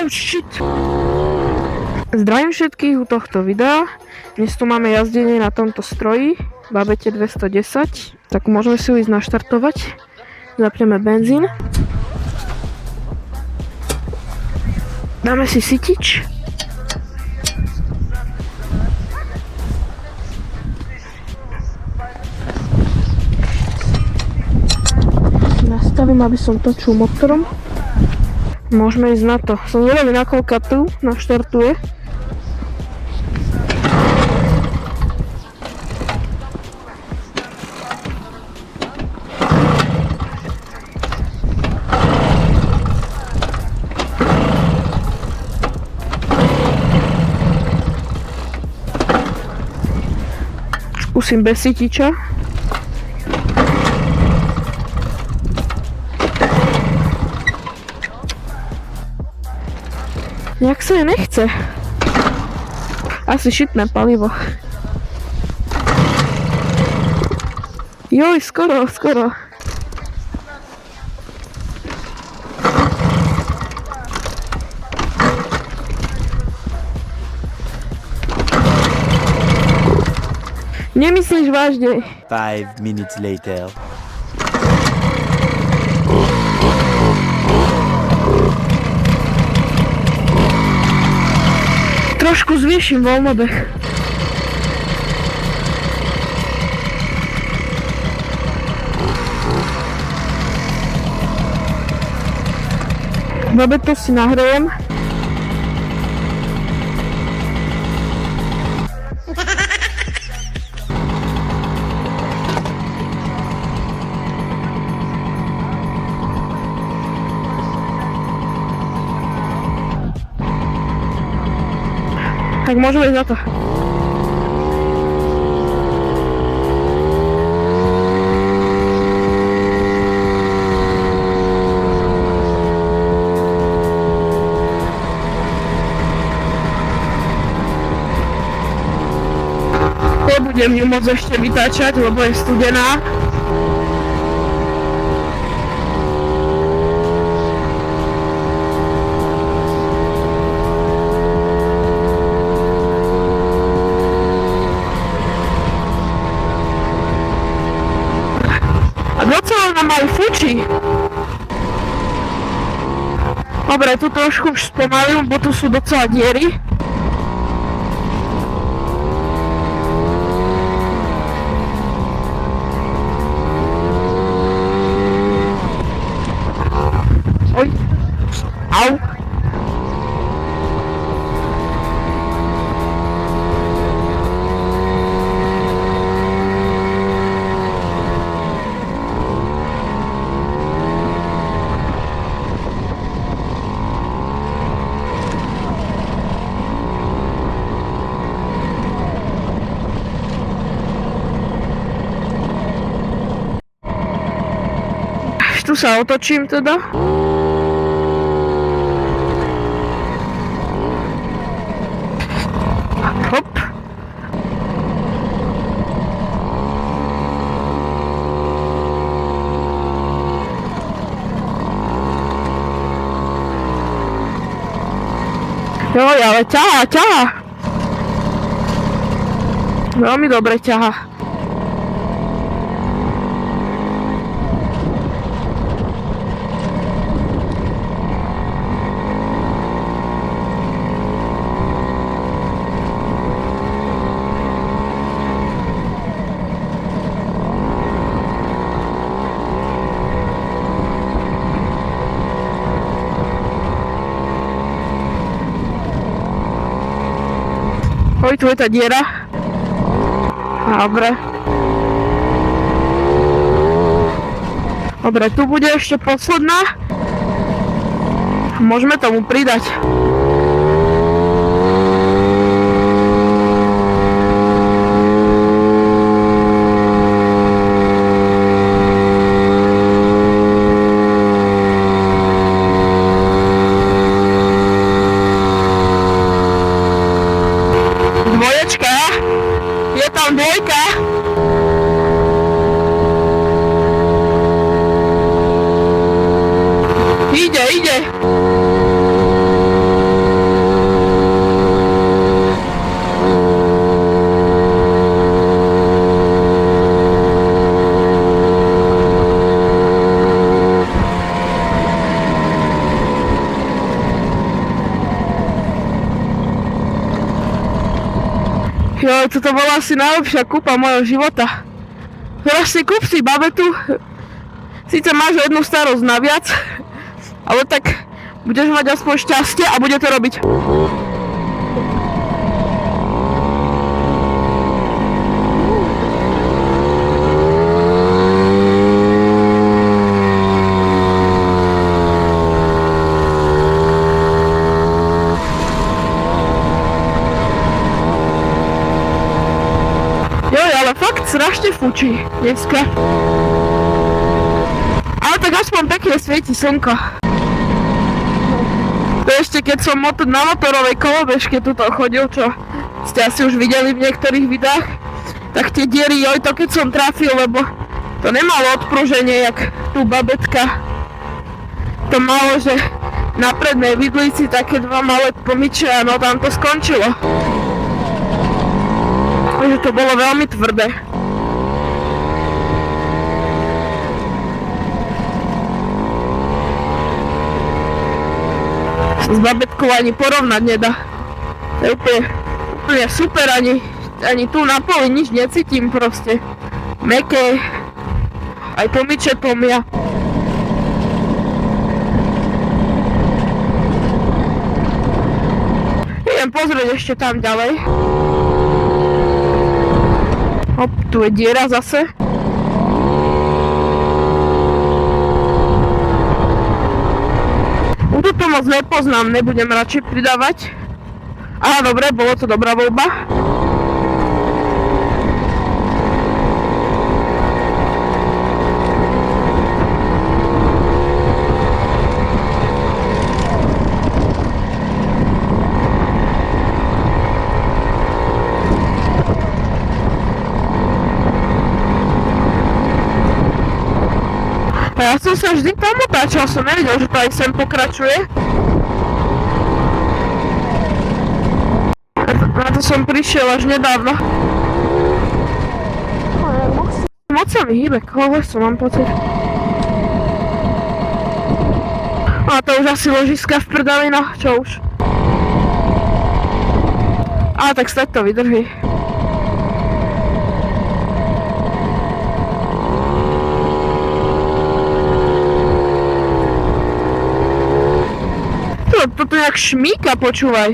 Oh shit! Zdravím všetkých u tohto videa. Dnes tu máme jazdenie na tomto stroji Babete 210. Tak môžeme si ho ísť naštartovať. Zapneme benzín. Dáme si sytič. Nastavím, aby som točil motorom. Môžeme ísť na to. Som zvedavý, na koľka tu naštartuje. Skúsim bez sytiča. Jak sa je nechce. Asi šitné palivo. Joj, skoro. Nemyslíš vážne? 5 minutes later. Trošku zvýšim voľnobeh. Babetu si nahrejem. Tak môžeme ísť na to. Nebudem ju môcť ešte vytáčať, lebo je studená. Docela nám aj fučí. Dobre, tu trošku už spomalím, bo tu sú docela diery. Oj. Au. Tu sa otočím teda. Hop. Joj, ale ťahá. Veľmi dobre ťahá. Oj, tu je tá diera. Dobre. Dobre, tu bude ešte posledná. Môžeme tomu pridať. Dvoječka. Je tam dvojka. Ide. Jo, toto bola asi najlepšia kúpa mojho života. Proste kúp si babetu, síce máš jednu starosť naviac, ale tak budeš mať aspoň šťastie a bude to robiť. Ale fakt strašne fučí dneska. Ale tak aspoň pekne svieti slnko. To ešte keď som na motorovej kolobežke tuto chodil, čo ste asi už videli v niektorých videách, tak tie diery, joj, to keď som trafil, lebo to nemalo odpruženie, jak tu babetka. To malo, že na prednej vidlici také dva malé pomyče a no tam to skončilo. Takže to bolo veľmi tvrdé. S babetkou ani porovnať nedá. To je úplne super, ani tu na poli nič necítim proste. Meké, aj pomyče tlmia. Idem pozrieť ešte tam ďalej. Hop, tu je diera zase. Tuto moc nepoznám, nebudem radšej pridávať. Aha, dobre, bolo to dobrá voľba. Ja som sa vždy tam otáčal, som nevidel, že to aj sem pokračuje. Na to som prišiel až nedávno. Moc sa mi hýbe koleso, mám pocit. A to už asi ložiska v prdeli, no čo už. A tak stať to vydrží. Toto jak šmíka, počúvaj.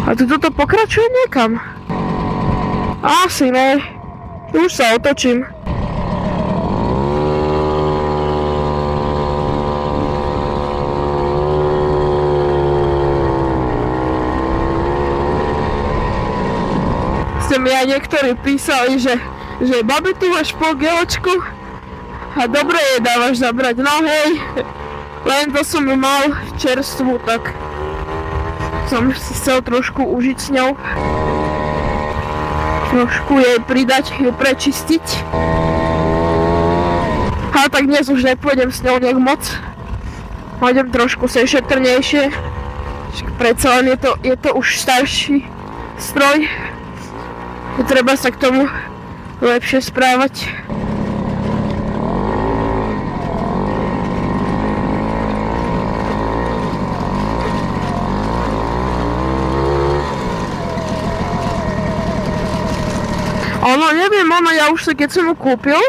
A toto pokračuje niekam. Asi ne. Už sa otočím. Ste mi aj niektorí písali, že babetu máš po geočku a dobre jej dávaš zabrať. No hej, len to som mal čerstvú, tak som si chcel trošku užiť s ňou. Trošku jej pridať, ju prečistiť. Ale tak dnes už nepôjdem s ňou nejak moc. Pôjdem trošku šetrnejšie. Predsa len je to už starší stroj. Je treba sa k tomu lepšie správať. Neviem, ja už sa keď som ho kúpil,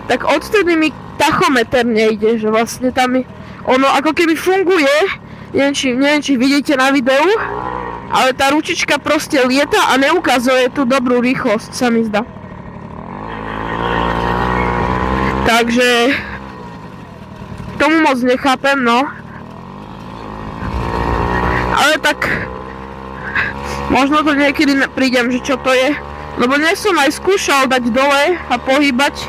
tak odtedy mi tachometer nejde, že vlastne tam ako keby funguje, neviem či vidíte na videu, ale tá ručička proste lieta a neukazuje tú dobrú rýchlosť, sa mi zdá. Takže tomu moc nechápem, no. Ale tak možno to niekedy prídem, že čo to je. Lebo dnes som aj skúšal dať dole a pohybať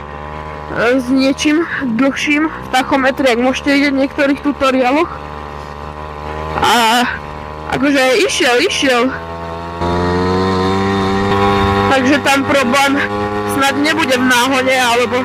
s niečím dlhším v tachometri, ak môžete vidieť v niektorých tutoriáloch. A akože išiel. Takže tam problém snad nebude v náhone, alebo...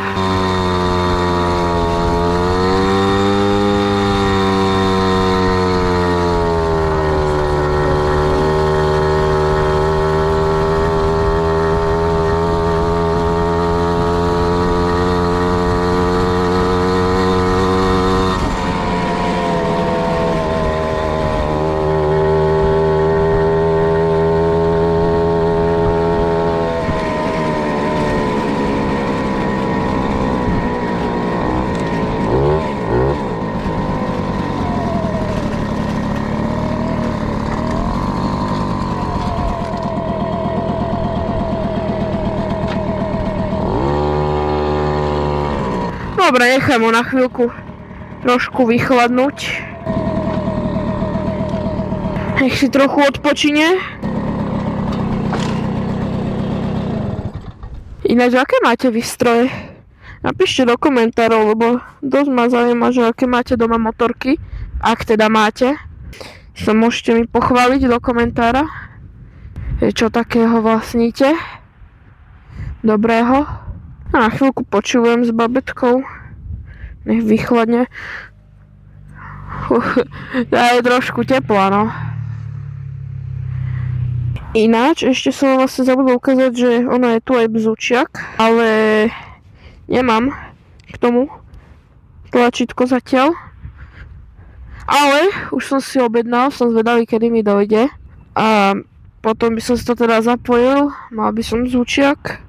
Dobre, nechám ho na chvíľku trošku vychladnúť. Nech si trochu odpočine. Ináč, aké máte výstroje? Napíšte do komentárov, lebo dosť ma zaujíma, že aké máte doma motorky. Ak teda máte, sa môžete mi pochváliť do komentára, čo takého vlastníte dobrého. Na chvíľku počúvam s babetkou. Nech vychladne. Je trošku teplo, no. Ináč, ešte som vám vlastne zabudol ukázať, že ono je tu aj bzučiak, ale nemám k tomu tlačítko zatiaľ. Ale už som si objednal, som zvedavý, kedy mi dojde. A potom by som si to teda zapojil, mal by som zvučiak.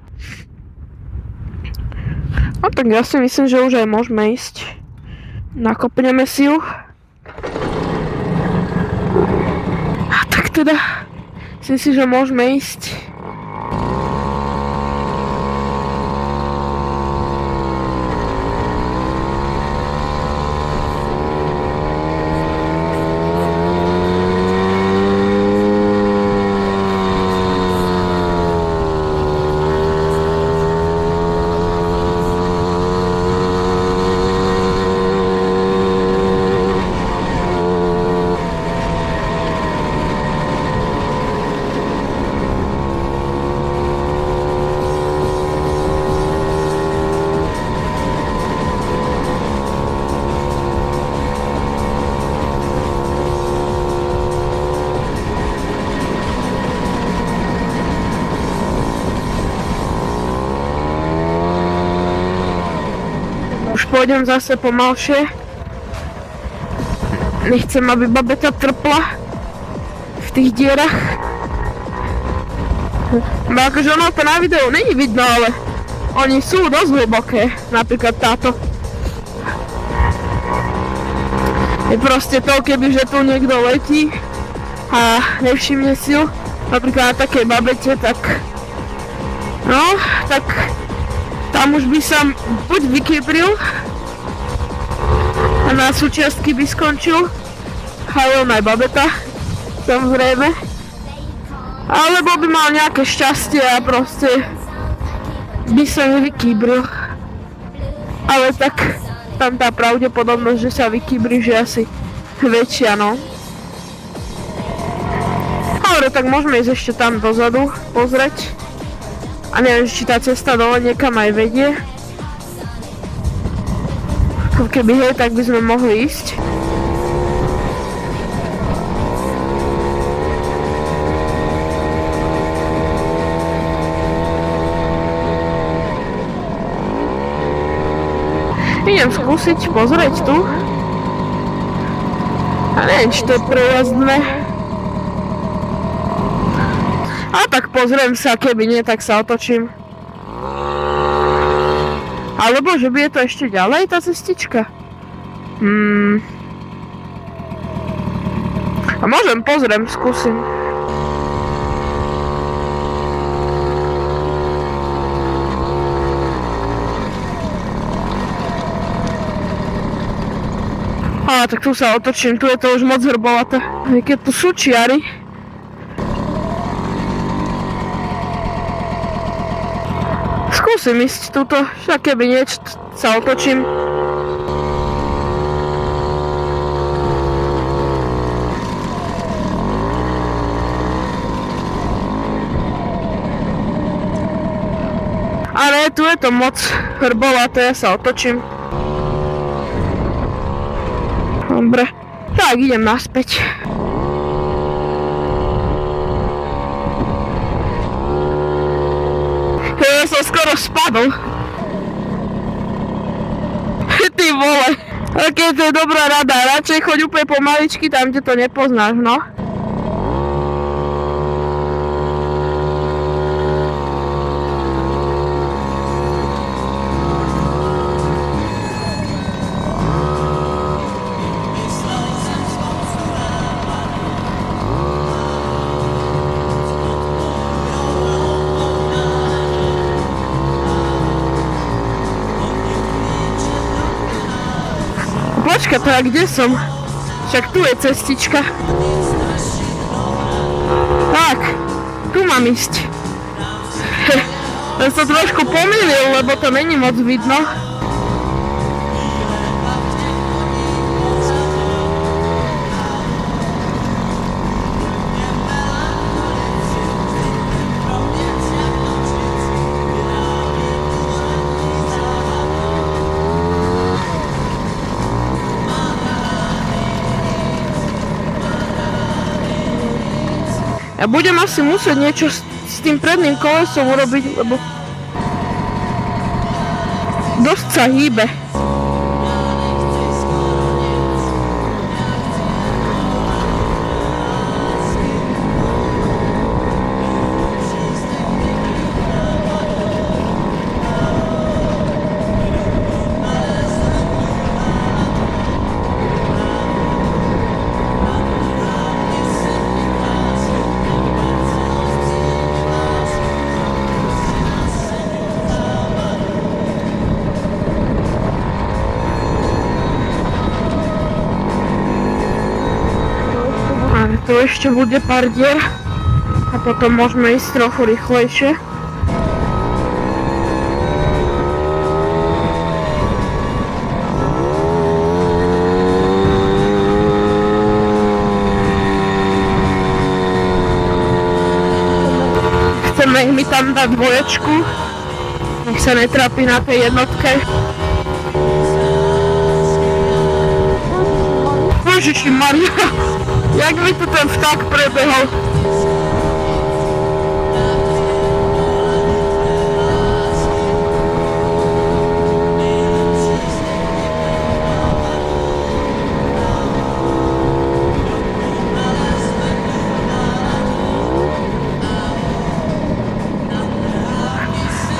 A tak ja si myslím, že už aj môžeme ísť. Nakopneme si ju. A tak teda myslím si, že môžeme ísť. Už pôjdem zase pomalšie. Nechcem, aby babeta trpla v tých dierach. Bo akože ono to na videu není vidno, ale oni sú dosť hlboké. Napríklad táto. Je proste to, kebyže tu niekto letí a nevšimne si ju, napríklad na takej babete, tak no, tak tam už by sa buď vykypril a na súčiastky by skončil, aj on aj babeta, samozrejme. Alebo by mal nejaké šťastie a proste by sa nevykýbril. Ale tak tam tá pravdepodobnosť, že sa vykýbri, že asi väčšia, no. Dobre, tak môžeme ísť ešte tam dozadu pozrieť. A neviem, či tá cesta dole niekam aj vedie. Keby hej, tak by sme mohli ísť. Idem skúsiť pozrieť tu. A neviem, či to je prejazdné. A tak pozriem sa, keby nie, tak sa otočím. Alebo že by je to ešte ďalej, tá cestička. A môžem, pozriem, skúsim. A tak tu sa otočím, tu je to už moc hrbolaté. Aj keď tu sú čiary. Skúsim ísť túto, však keby niečo sa otočím. Ale tu je to moc hrbolaté, ja sa otočím. Dobre, tak idem naspäť. Ja som skoro spadol. Ty vole. Ok, to je dobrá rada. Radšej choď úplne pomaličky tam, kde to nepoznáš, no. Počka, to ja kde som? Však tu je cestička. Tak, tu mám ísť. Ja sa trošku pomýlil, lebo to není moc vidno. Ja budem asi musieť niečo s tým predným kolesom urobiť, lebo dosť sa hýbe. Tu ešte bude pár dier a potom môžeme ísť trochu rýchlejšie. Chceme mi tam dať dvoječku, nech sa netrápi na tej jednotke. Ježiši Maria, jak mi tu ten vták prebehol.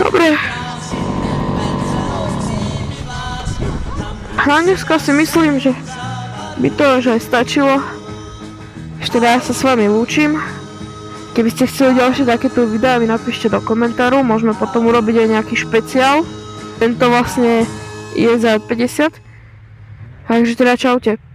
Dobre. Na dneska si myslím, že by to už aj stačilo. Ešte ja sa s vami lúčim. Keby ste chceli ďalšie takéto videá, mi napíšte do komentáru. Môžeme potom urobiť aj nejaký špeciál. Tento vlastne je za 50. Takže teda čaute.